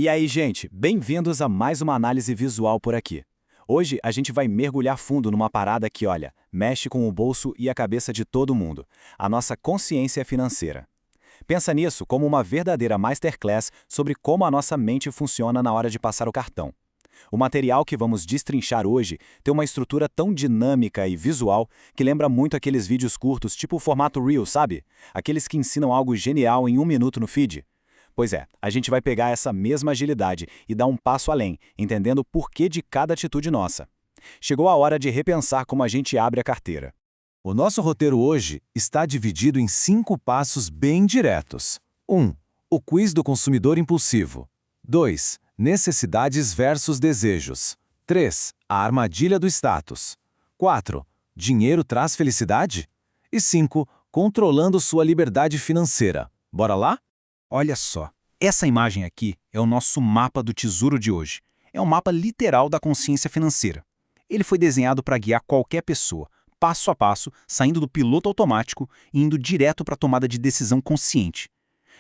E aí, gente, bem-vindos a mais uma análise visual por aqui. Hoje a gente vai mergulhar fundo numa parada que, olha, mexe com o bolso e a cabeça de todo mundo, a nossa consciência financeira. Pensa nisso como uma verdadeira masterclass sobre como a nossa mente funciona na hora de passar o cartão. O material que vamos destrinchar hoje tem uma estrutura tão dinâmica e visual que lembra muito aqueles vídeos curtos tipo o formato Reel, sabe? Aqueles que ensinam algo genial em 1 minuto no feed. Pois é, a gente vai pegar essa mesma agilidade e dar um passo além, entendendo o porquê de cada atitude nossa. Chegou a hora de repensar como a gente abre a carteira. O nosso roteiro hoje está dividido em 5 passos bem diretos. 1. O quiz do consumidor impulsivo. 2. Necessidades versus desejos. 3. A armadilha do status. 4. Dinheiro traz felicidade? E 5. Controlando sua liberdade financeira. Bora lá? Olha só, essa imagem aqui é o nosso mapa do tesouro de hoje. É um mapa literal da consciência financeira. Ele foi desenhado para guiar qualquer pessoa, passo a passo, saindo do piloto automático e indo direto para a tomada de decisão consciente.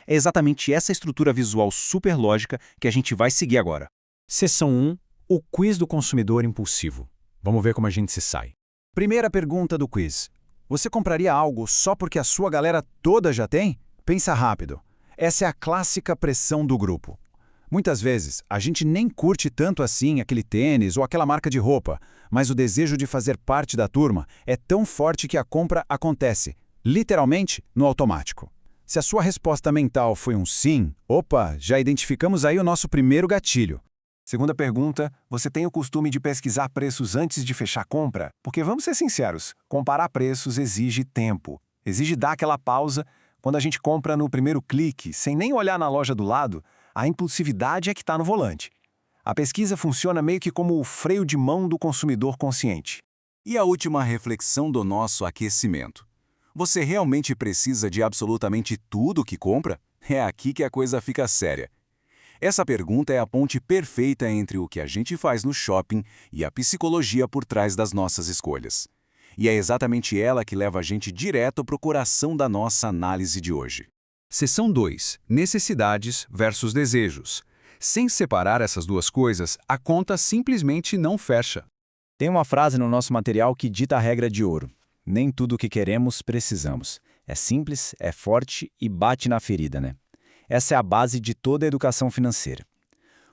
É exatamente essa estrutura visual super lógica que a gente vai seguir agora. Seção 1. O quiz do consumidor impulsivo. Vamos ver como a gente se sai. Primeira pergunta do quiz. Você compraria algo só porque a sua galera toda já tem? Pensa rápido. Essa é a clássica pressão do grupo. Muitas vezes, a gente nem curte tanto assim aquele tênis ou aquela marca de roupa, mas o desejo de fazer parte da turma é tão forte que a compra acontece, literalmente, no automático. Se a sua resposta mental foi um sim, opa, já identificamos aí o nosso primeiro gatilho. Segunda pergunta, você tem o costume de pesquisar preços antes de fechar a compra? Porque vamos ser sinceros, comparar preços exige tempo. Exige dar aquela pausa. Quando a gente compra no primeiro clique, sem nem olhar na loja do lado, a impulsividade é que está no volante. A pesquisa funciona meio que como o freio de mão do consumidor consciente. E a última reflexão do nosso aquecimento. Você realmente precisa de absolutamente tudo que compra? É aqui que a coisa fica séria. Essa pergunta é a ponte perfeita entre o que a gente faz no shopping e a psicologia por trás das nossas escolhas. E é exatamente ela que leva a gente direto para o coração da nossa análise de hoje. Seção 2. Necessidades versus desejos. Sem separar essas duas coisas, a conta simplesmente não fecha. Tem uma frase no nosso material que dita a regra de ouro. Nem tudo o que queremos, precisamos. É simples, é forte e bate na ferida, né? Essa é a base de toda a educação financeira.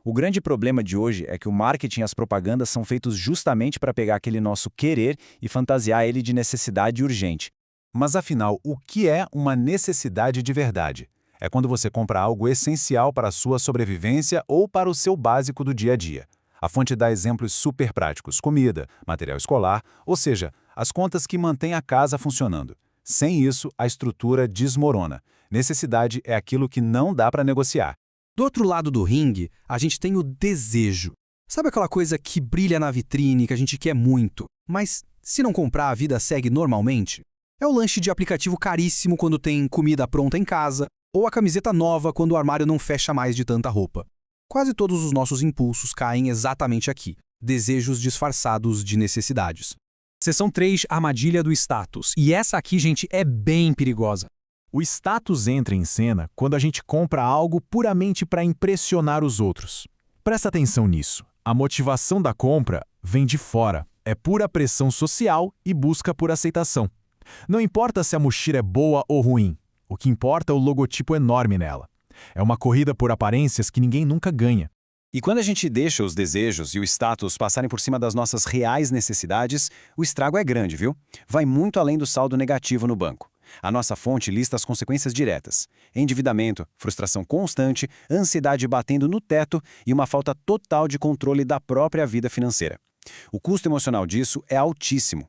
O grande problema de hoje é que o marketing e as propagandas são feitos justamente para pegar aquele nosso querer e fantasiar ele de necessidade urgente. Mas afinal, o que é uma necessidade de verdade? É quando você compra algo essencial para a sua sobrevivência ou para o seu básico do dia a dia. A fonte dá exemplos super práticos: comida, material escolar, ou seja, as contas que mantêm a casa funcionando. Sem isso, a estrutura desmorona. Necessidade é aquilo que não dá para negociar. Do outro lado do ringue, a gente tem o desejo. Sabe aquela coisa que brilha na vitrine, que a gente quer muito, mas se não comprar, a vida segue normalmente? É o lanche de aplicativo caríssimo quando tem comida pronta em casa, ou a camiseta nova quando o armário não fecha mais de tanta roupa. Quase todos os nossos impulsos caem exatamente aqui, desejos disfarçados de necessidades. Seção 3. Armadilha do status. E essa aqui, gente, é bem perigosa. O status entra em cena quando a gente compra algo puramente para impressionar os outros. Presta atenção nisso. A motivação da compra vem de fora. É pura pressão social e busca por aceitação. Não importa se a mochila é boa ou ruim. O que importa é o logotipo enorme nela. É uma corrida por aparências que ninguém nunca ganha. E quando a gente deixa os desejos e o status passarem por cima das nossas reais necessidades, o estrago é grande, viu? Vai muito além do saldo negativo no banco. A nossa fonte lista as consequências diretas: endividamento, frustração constante, ansiedade batendo no teto e uma falta total de controle da própria vida financeira. O custo emocional disso é altíssimo.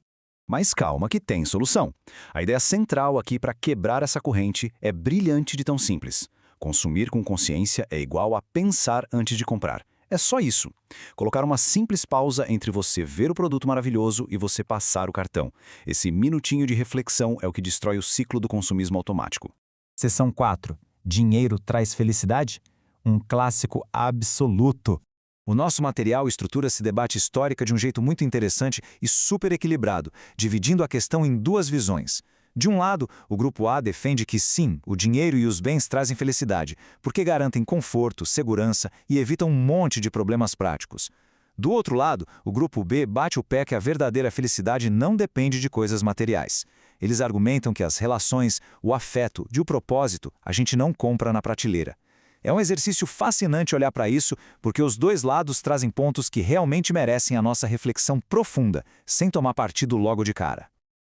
Mas calma que tem solução. A ideia central aqui para quebrar essa corrente é brilhante de tão simples. Consumir com consciência é igual a pensar antes de comprar. É só isso. Colocar uma simples pausa entre você ver o produto maravilhoso e você passar o cartão. Esse minutinho de reflexão é o que destrói o ciclo do consumismo automático. Seção 4. Dinheiro traz felicidade? Um clássico absoluto. O nosso material estrutura esse debate histórico de um jeito muito interessante e super equilibrado, dividindo a questão em duas visões. De um lado, o grupo A defende que sim, o dinheiro e os bens trazem felicidade, porque garantem conforto, segurança e evitam um monte de problemas práticos. Do outro lado, o grupo B bate o pé que a verdadeira felicidade não depende de coisas materiais. Eles argumentam que as relações, o afeto e o propósito a gente não compra na prateleira. É um exercício fascinante olhar para isso, porque os dois lados trazem pontos que realmente merecem a nossa reflexão profunda, sem tomar partido logo de cara.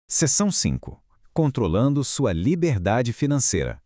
Seção 5. Controlando sua liberdade financeira.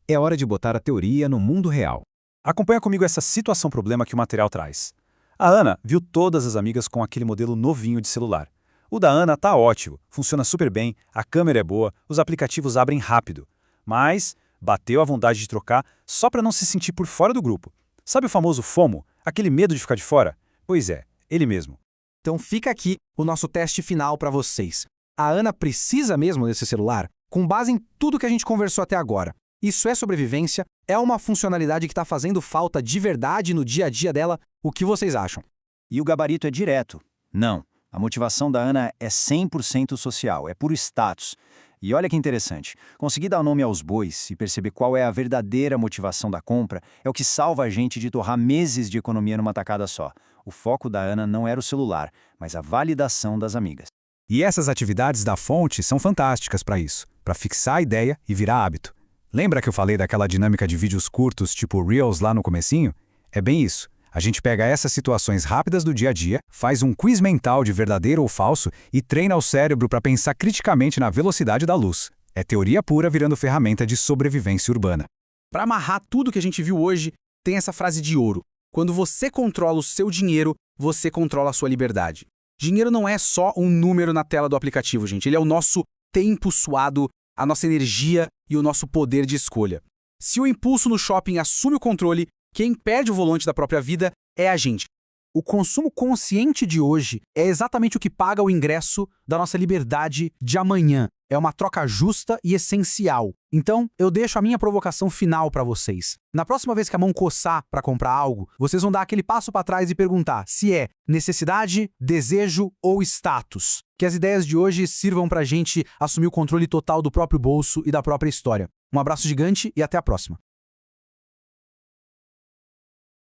É hora de botar a teoria no mundo real. Acompanha comigo essa situação-problema que o material traz. A Ana viu todas as amigas com aquele modelo novinho de celular. O da Ana tá ótimo, funciona super bem, a câmera é boa, os aplicativos abrem rápido. Mas bateu a vontade de trocar só para não se sentir por fora do grupo. Sabe o famoso FOMO? Aquele medo de ficar de fora? Pois é, ele mesmo. Então fica aqui o nosso teste final para vocês. A Ana precisa mesmo desse celular? Com base em tudo que a gente conversou até agora. Isso é sobrevivência? É uma funcionalidade que está fazendo falta de verdade no dia a dia dela? O que vocês acham? E o gabarito é direto. Não. A motivação da Ana é 100% social, é puro status. E olha que interessante, conseguir dar nome aos bois e perceber qual é a verdadeira motivação da compra é o que salva a gente de torrar meses de economia numa tacada só. O foco da Ana não era o celular, mas a validação das amigas. E essas atividades da fonte são fantásticas para isso, para fixar a ideia e virar hábito. Lembra que eu falei daquela dinâmica de vídeos curtos tipo Reels lá no comecinho? É bem isso. A gente pega essas situações rápidas do dia a dia, faz um quiz mental de verdadeiro ou falso e treina o cérebro para pensar criticamente na velocidade da luz. É teoria pura virando ferramenta de sobrevivência urbana. Para amarrar tudo que a gente viu hoje, tem essa frase de ouro. Quando você controla o seu dinheiro, você controla a sua liberdade. Dinheiro não é só um número na tela do aplicativo, gente. Ele é o nosso tempo suado, a nossa energia e o nosso poder de escolha. Se o impulso no shopping assume o controle, quem perde o volante da própria vida é a gente. O consumo consciente de hoje é exatamente o que paga o ingresso da nossa liberdade de amanhã. É uma troca justa e essencial. Então, eu deixo a minha provocação final para vocês. Na próxima vez que a mão coçar para comprar algo, vocês vão dar aquele passo para trás e perguntar se é necessidade, desejo ou status. Que as ideias de hoje sirvam para a gente assumir o controle total do próprio bolso e da própria história. Um abraço gigante e até a próxima.